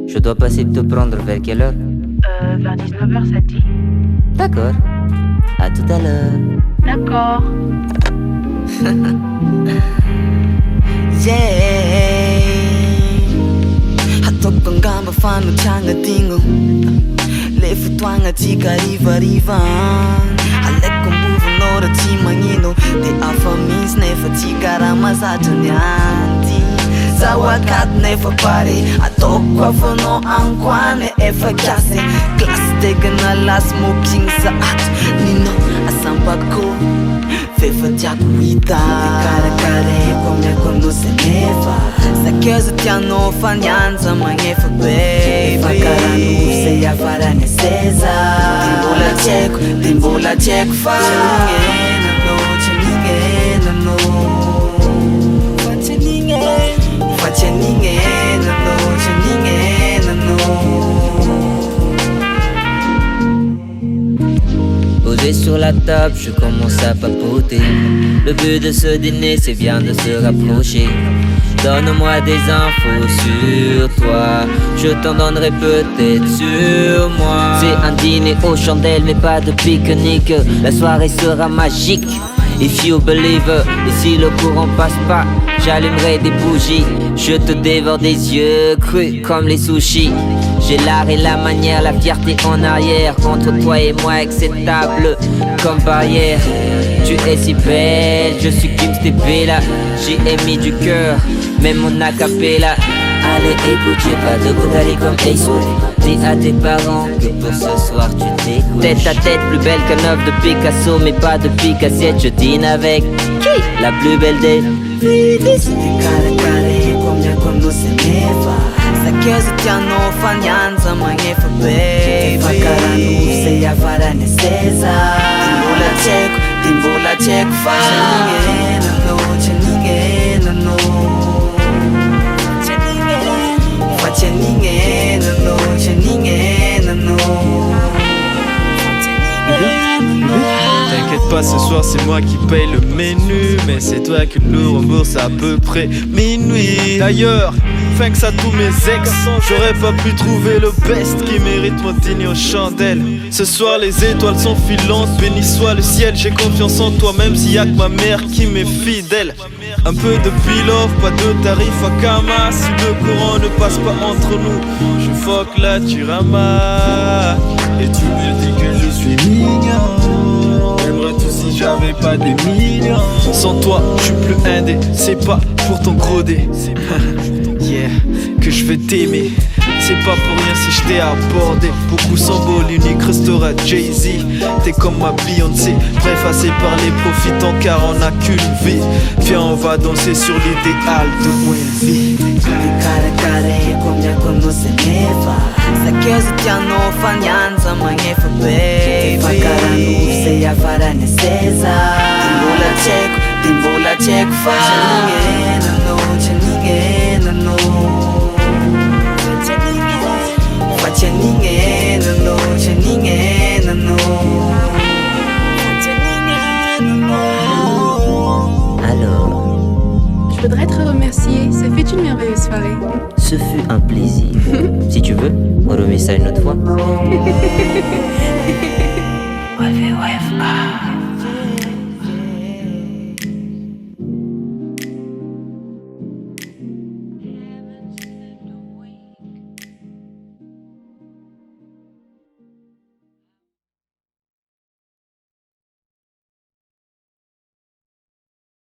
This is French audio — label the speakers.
Speaker 1: Je dois passer te prendre vers quelle heure?
Speaker 2: Vers 19h, ça te dit?
Speaker 1: D'accord. À tout à l'heure.
Speaker 2: D'accord.
Speaker 3: Yeah. Hatokon gamba fano changa tingo. Lefu twanga tika riva riva. Aleko mbuvu nora chimangino. De afa means nefa tika ramazato nyanti. Zawakat nefa pare. Atoko afono ankwane efa kiase. Class tegana la smoking saat. Nino asambako. Fefa tiako hita karakare komia kono se nefa. Sakeza tiano fanyanza mangefa baby. Fakaranu se ya farane seza. Timbola cheko fa. Cheningena no. Facheningena no.
Speaker 1: Posé sur la table, je commence à papoter. Le but de ce dîner, c'est bien de se rapprocher. Donne-moi des infos sur toi, je t'en donnerai peut-être sur moi. C'est un dîner aux chandelles, mais pas de pique-nique. La soirée sera magique, if you believe. Et si le courant passe pas, j'allumerai des bougies. Je te dévore des yeux crus comme les sushis. J'ai l'art et la manière, la fierté en arrière. Entre toi et moi, acceptable comme barrière. Tu es si belle, je suis Kim Stepela. J'y ai mis du cœur, même mon acapella. Allez, écoute, j'ai pas de goût d'aller comme Ace. Dis à tes parents que pour ce soir tu t'écoutes. Tête à tête, plus belle qu'un œuvre de Picasso, mais pas de picassiette. Je dîne avec qui? La plus belle des
Speaker 3: Sakeza tiano fanyanza mangefa baby. Fakaranu se ya farane seza. Timbola cheko fa. Cheningena no. Facheningena no.
Speaker 4: T'inquiète pas, ce soir c'est moi qui paye le menu. Mais c'est toi qui le rembourse à peu près minuit. D'ailleurs, thanks à tous mes ex, j'aurais pas pu trouver le best qui mérite mon dîner aux chandelles. Ce soir les étoiles sont filantes, béni soit le ciel. J'ai confiance en toi même s'il y a que ma mère qui m'est fidèle. Un peu de peel-off, pas de tarif à Kama. Si le courant ne passe pas entre nous, je fuck la Turama. Et tu me dis que je suis mignon. J'aimerais tout si j'avais pas des millions. Sans toi, je suis plus indé, c'est pas pour ton gros dé. Yeah, que je vais t'aimer. C'est pas pour rien si je t'ai abordé. Beaucoup s'envolent, l'unique restera Jay-Z. T'es comme ma Beyoncé, préfacé par les profitants car on n'a qu'une vie. Viens, on va danser sur l'idéal de Wendy.
Speaker 3: Karakare komia kono se nefa. Sakeza tiano fanyanza mangefa baby. Fakaranu se ya farane seza. Timbola cheko fa. Cheningena no. Facheningena no.
Speaker 1: Alors,
Speaker 2: Je voudrais te remercier, ça fait une merveilleuse soirée.
Speaker 1: ce fut un plaisir. Si tu veux, on remet ça une autre fois.
Speaker 2: Ouais,